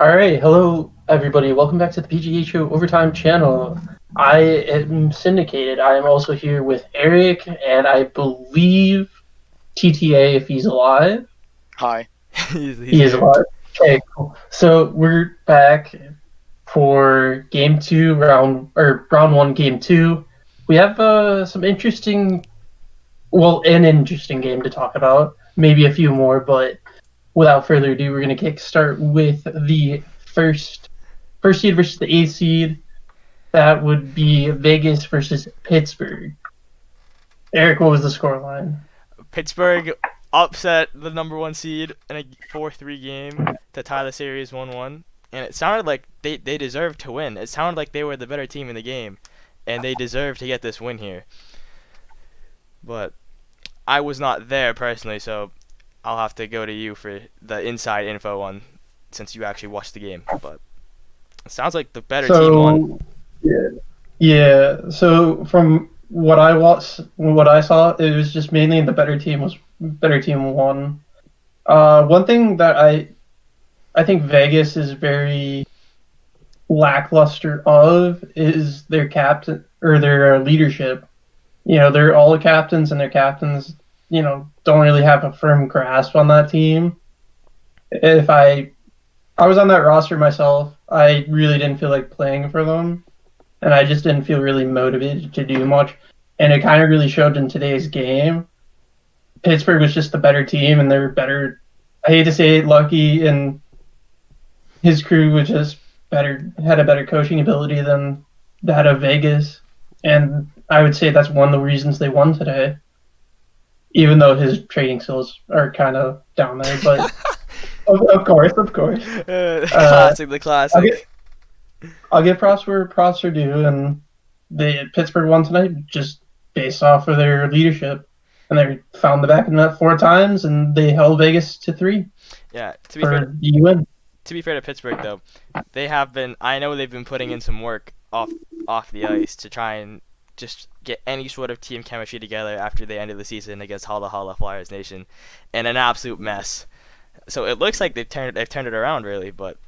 All right, hello everybody. Welcome back to the PGHO Overtime channel. I am syndicated. I am also here with Eric, and I believe TTA if he's alive. Hi. He's He is here. alive. Okay, cool. So we're back for game two, round one, game two. We have some an interesting game to talk about. Maybe a few more, but without further ado, we're gonna kickstart with the first seed versus the eighth seed. That would be Vegas versus Pittsburgh. Eric, what was the score line? Pittsburgh upset the number one seed in a 4-3 game to tie the series 1-1. And it sounded like they deserved to win. It sounded like they were the better team in the game. And they deserved to get this win here. But I was not there personally, so I'll have to go to you for the inside info on since you actually watched the game. But it sounds like the better team won. So yeah. So from what I watched, what I saw, it was just mainly the better team won. One thing that I think Vegas is very lackluster of is their captain or their leadership. They're all captains, and their captains, don't really have a firm grasp on that team. If I was on that roster myself, I really didn't feel like playing for them, and I just didn't feel really motivated to do much. And it kind of really showed in today's game. Pittsburgh was just the better team, and they were better. I hate to say it, Lucky and his crew was just had a better coaching ability than that of Vegas. And I would say that's one of the reasons they won today, even though his trading skills are kind of down there. But of course, of course. Classic, the I'll classic. get I'll give props where props are due, and Pittsburgh won tonight just based off of their leadership, and they found the back of the net four times, and they held Vegas to three Yeah, to be fair, for the win. to be fair to Pittsburgh though, they have been. I know they've been putting in some work off the ice to try and just get any sort of team chemistry together after the end of the season against Holla Holla Flyers Nation, and an absolute mess. So it looks like they've turned it around really, but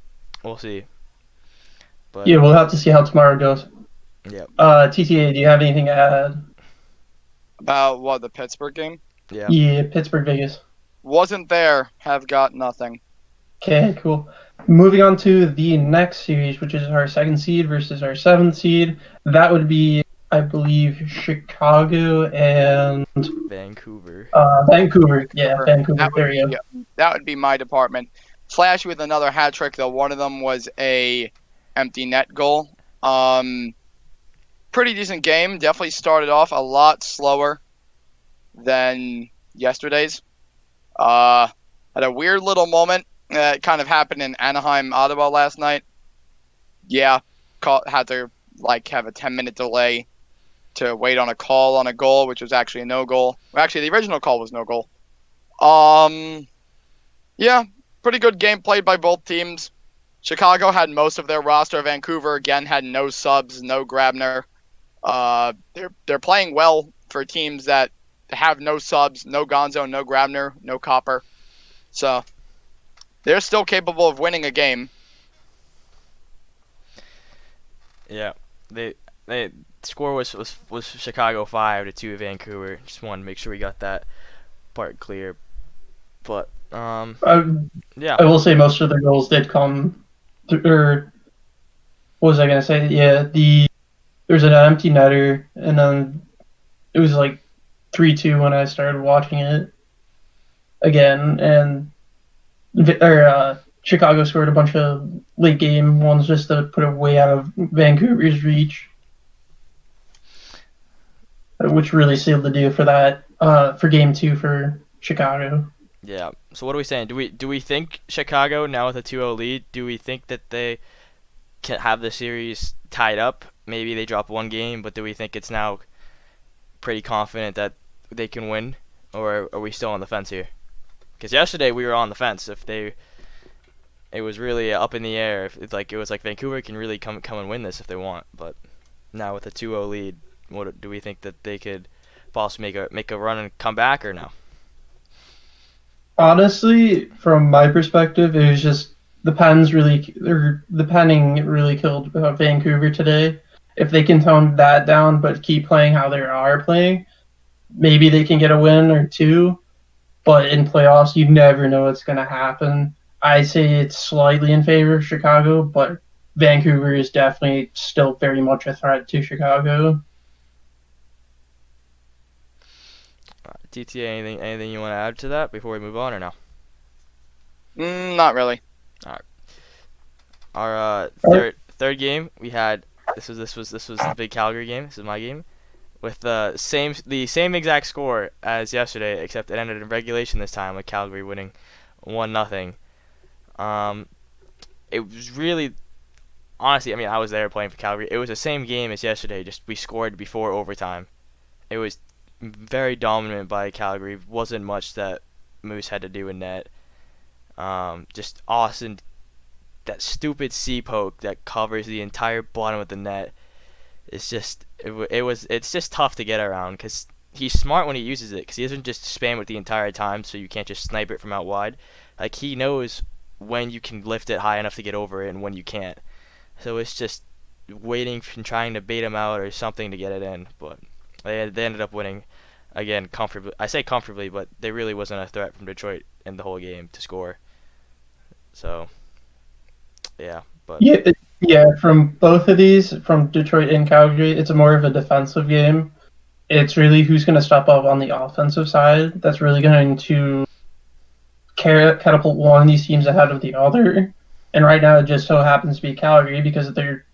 we'll see. But Yeah, we'll have to see how tomorrow goes. yeah, TTA, do you have anything to add? About what, the Pittsburgh game? yeah. Yeah, Pittsburgh, Vegas. Wasn't there, have got nothing. Okay, cool. Moving on to the next series, which is our second seed versus our seventh seed. That would be, I believe, Chicago and Vancouver. Vancouver. Yeah, Vancouver. That would There we be go. that would be my department. Flash with another hat trick, though one of them was a empty net goal. Pretty decent game. Definitely started off a lot slower than yesterday's. Had a weird little moment that kind of happened in Anaheim, Ottawa last night. Yeah, had to have a 10-minute delay to wait on a call on a goal, which was actually a no goal. Well, actually, the original call was no goal. Yeah, pretty good game played by both teams. Chicago had most of their roster. Vancouver again had no subs, no Grabner. They're playing well for teams that have no subs, no Gonzo, no Grabner, no Copper. So they're still capable of winning a game. Yeah, they score was Chicago 5-2 Vancouver. Just wanted to make sure we got that part clear. But I, yeah, I will say most of the goals did come through, or what was I going to say? Yeah, there's an empty netter, and then it was like 3-2 when I started watching it again, and Chicago scored a bunch of late game ones just to put it way out of Vancouver's reach, which really sealed the deal for that for game two for Chicago. yeah. So what are we saying? Do we think Chicago now with a 2-0 lead? Do we think that they can have the series tied up? Maybe they drop one game, but do we think it's now pretty confident that they can win, or are we still on the fence here? Because yesterday we were on the fence. It was really up in the air. If it was like Vancouver can really come and win this if they want. But now with a 2-0 lead, what do we think that they could possibly make a run and come back or no? Honestly, from my perspective, it was just the penning really killed Vancouver today. If they can tone that down but keep playing how they are playing, maybe they can get a win or two. But in playoffs, you never know what's going to happen. I say it's slightly in favor of Chicago, but Vancouver is definitely still very much a threat to Chicago. TTA, anything you want to add to that before we move on or no? Not really. Our third game we had. This was the big Calgary game. This is my game. With the same exact score as yesterday, except it ended in regulation this time, with Calgary winning 1-0. It was really, honestly, I mean, I was there playing for Calgary. It was the same game as yesterday, just we scored before overtime. It was very dominant by Calgary. Wasn't much that Moose had to do in net. Just Austin, that stupid C poke that covers the entire bottom of the net. It's just it's just tough to get around because he's smart when he uses it, because he doesn't just spam it the entire time, so you can't just snipe it from out wide. Like, he knows when you can lift it high enough to get over it and when you can't. So it's just waiting and trying to bait him out or something to get it in. But they ended up winning again comfortably. I say comfortably, but there really wasn't a threat from Detroit in the whole game to score. So yeah, but Yeah, from both of these, from Detroit and Calgary, it's more of a defensive game. It's really who's going to step up on the offensive side that's really going to catapult one of these teams ahead of the other. And right now, it just so happens to be Calgary because they're,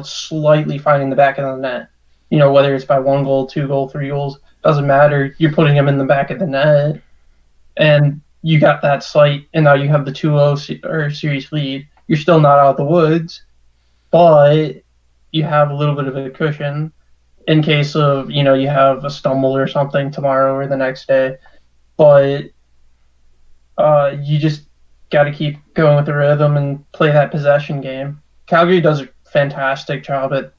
slightly finding the back of the net. Whether it's by 1 goal, 2 goal, 3 goals, doesn't matter. You're putting them in the back of the net, and you got that slight, and now you have the 2-0 series lead. You're still not out of the woods, but you have a little bit of a cushion in case of, you have a stumble or something tomorrow or the next day. But you just got to keep going with the rhythm and play that possession game. Calgary does a fantastic job at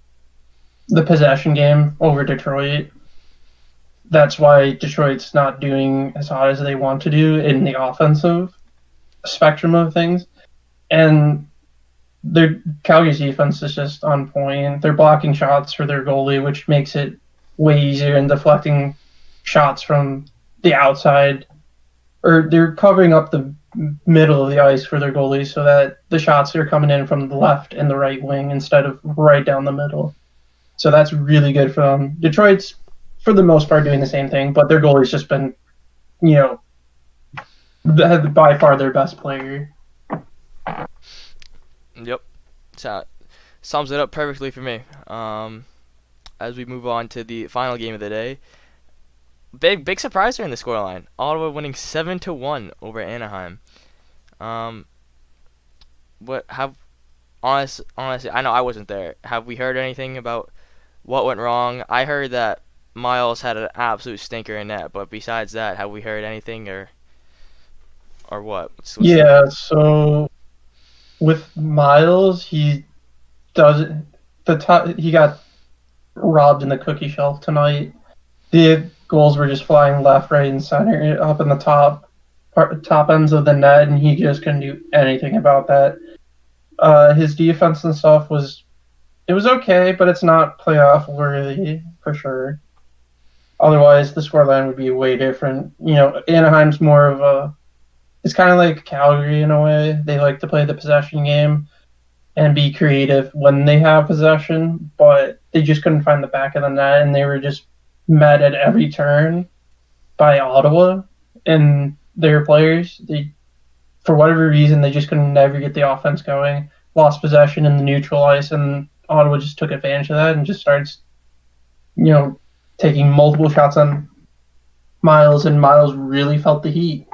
the possession game over Detroit. That's why Detroit's not doing as hot as they want to do in the offensive spectrum of things. And Calgary's defense is just on point. They're blocking shots for their goalie, which makes it way easier, and deflecting shots from the outside, or they're covering up the middle of the ice for their goalies so that the shots are coming in from the left and the right wing instead of right down the middle. So that's really good for them. Detroit's, for the most part, doing the same thing, but their goalie's just been, by far their best player. Yep. So sums it up perfectly for me. As we move on to the final game of the day, big surprise here in the scoreline. Ottawa winning 7-1 over Anaheim. Honestly, I know I wasn't there. Have we heard anything about what went wrong? I heard that Miles had an absolute stinker in net, but besides that, have we heard anything or what? Yeah, so with Miles, he got robbed in the cookie shelf tonight. The goals were just flying left, right, and center up in the top ends of the net, and he just couldn't do anything about that. His defense and stuff was okay, but it's not playoff worthy for sure. Otherwise, the scoreline would be way different. Anaheim's more of it's kind of like Calgary in a way. They like to play the possession game and be creative when they have possession, but they just couldn't find the back of the net, and they were just met at every turn by Ottawa and their players. For whatever reason, they just couldn't never get the offense going. Lost possession in the neutral ice, and Ottawa just took advantage of that and just starts, taking multiple shots on Miles, and Miles really felt the heat.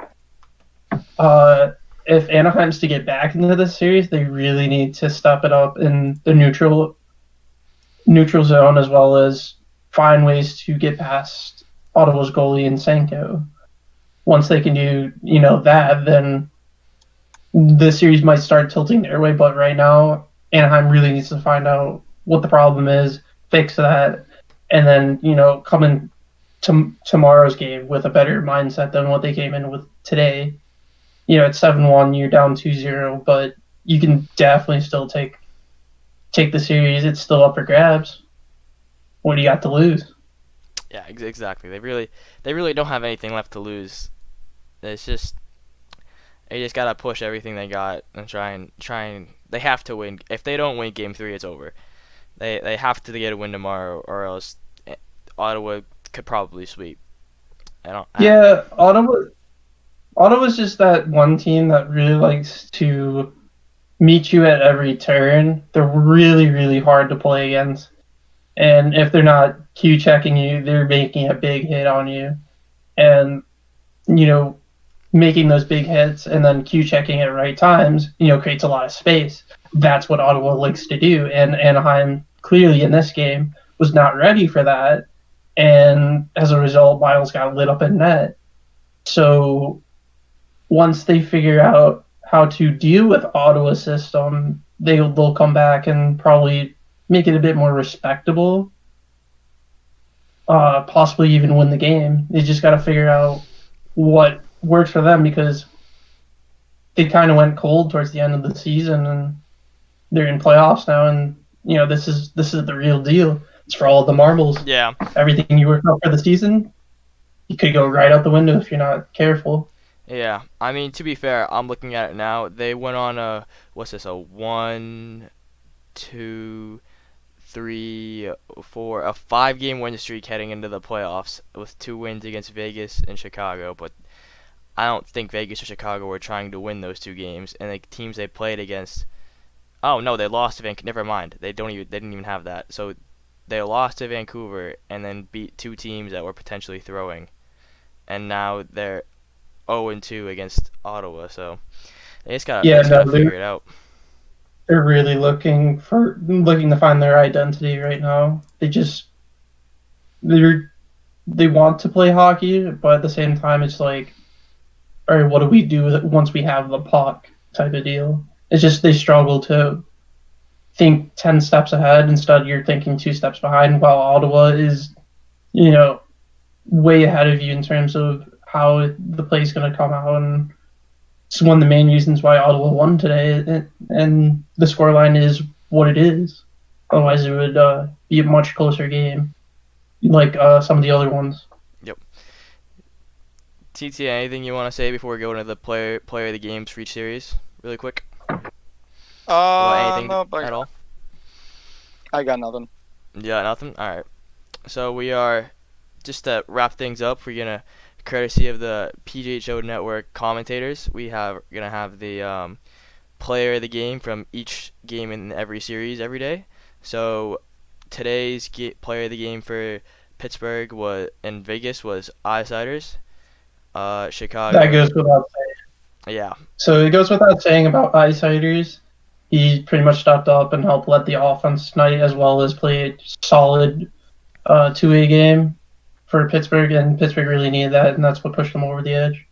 If Anaheim's to get back into this series, they really need to step it up in the neutral zone, as well as find ways to get past Ottawa's goalie and Senko. Once they can do, that, then the series might start tilting their way. But right now, Anaheim really needs to find out what the problem is, fix that, and then, come in tomorrow's game with a better mindset than what they came in with today. At 7-1, you're down 2-0, but you can definitely still take the series. It's still up for grabs. What do you got to lose? Yeah, exactly. They really don't have anything left to lose. It's just they just gotta push everything they got and try and. They have to win. If they don't win Game 3, it's over. They have to get a win tomorrow, or else Ottawa could probably sweep. I don't. Yeah, Ottawa's just that one team that really likes to meet you at every turn. They're really, really hard to play against. And if they're not Q checking you, they're making a big hit on you. And, you know, making those big hits and then Q checking at right times, creates a lot of space. That's what Ottawa likes to do. And Anaheim, clearly in this game, was not ready for that. And as a result, Miles got lit up in net. So once they figure out how to deal with Ottawa's system, they'll come back and probably make it a bit more respectable. Possibly even win the game. They just got to figure out what works for them because they kind of went cold towards the end of the season and they're in playoffs now. And this is the real deal. It's for all the marbles. Yeah. Everything you worked out for the season, you could go right out the window if you're not careful. Yeah, I mean, to be fair, I'm looking at it now. They went on what's this, a 1, 2, 3, 4, a 5-game win streak heading into the playoffs with 2 wins against Vegas and Chicago. But I don't think Vegas or Chicago were trying to win those 2 games. And the teams they played against, oh no, they lost to Vancouver. Never mind, they didn't even have that. So they lost to Vancouver and then beat 2 teams that were potentially throwing, and now they're 0-2 against Ottawa, so they just gotta Yeah, no, figure it out. they're really looking to find their identity right now. They want to play hockey, but at the same time, it's like, all right, what do we do once we have the puck type of deal? It's just they struggle to think 10 steps ahead. Instead, you're thinking 2 steps behind, while Ottawa is, way ahead of you in terms of how the play's going to come out. And it's one of the main reasons why Ottawa won today. And the scoreline is what it is. Otherwise, it would be a much closer game, like some of the other ones. Yep. TT, anything you want to say before we go into the player of the games for each series, really quick? Anything No, at all? I got nothing. Yeah, nothing. All right. So we are just to wrap things up. We're gonna, courtesy of the PGHO network commentators, gonna have the player of the game from each game in every series every day. So today's player of the game for Pittsburgh in Vegas was Isiders. Chicago. That goes without saying. Yeah. So it goes without saying about Isiders. He pretty much stepped up and helped let the offense tonight, as well as play a solid 2-way game for Pittsburgh, and Pittsburgh really needed that, and that's what pushed them over the edge.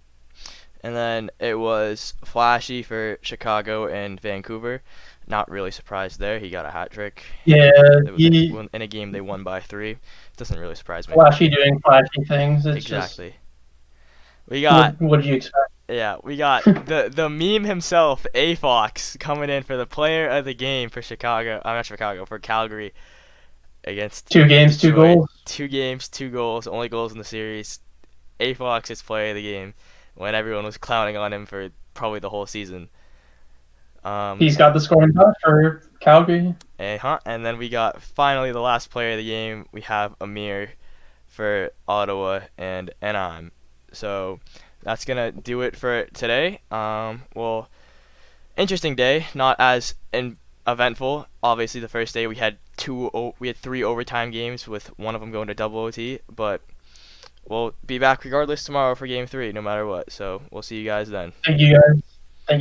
And then it was Flashy for Chicago and Vancouver. Not really surprised there. He got a hat trick. Yeah, in a game they won by 3. Doesn't really surprise me. Flashy doing flashy things. It's exactly. Just, we got. What did you expect? Yeah, we got the meme himself, A Fox, coming in for the player of the game for Chicago. I'm not Chicago, for Calgary against 2 games, Detroit. 2 goals. 2 games, 2 goals, only goals in the series. A Fox is player of the game when everyone was clowning on him for probably the whole season. He's got the scoring touch for Calgary. And then we got finally the last player of the game. We have Amir for Ottawa and Anaheim. So that's gonna do it for today. Well, interesting day, not as eventful. Obviously, the first day we had 3 overtime games with one of them going to double OT, but we'll be back regardless tomorrow for game 3, no matter what. So we'll see you guys then. Thank you guys.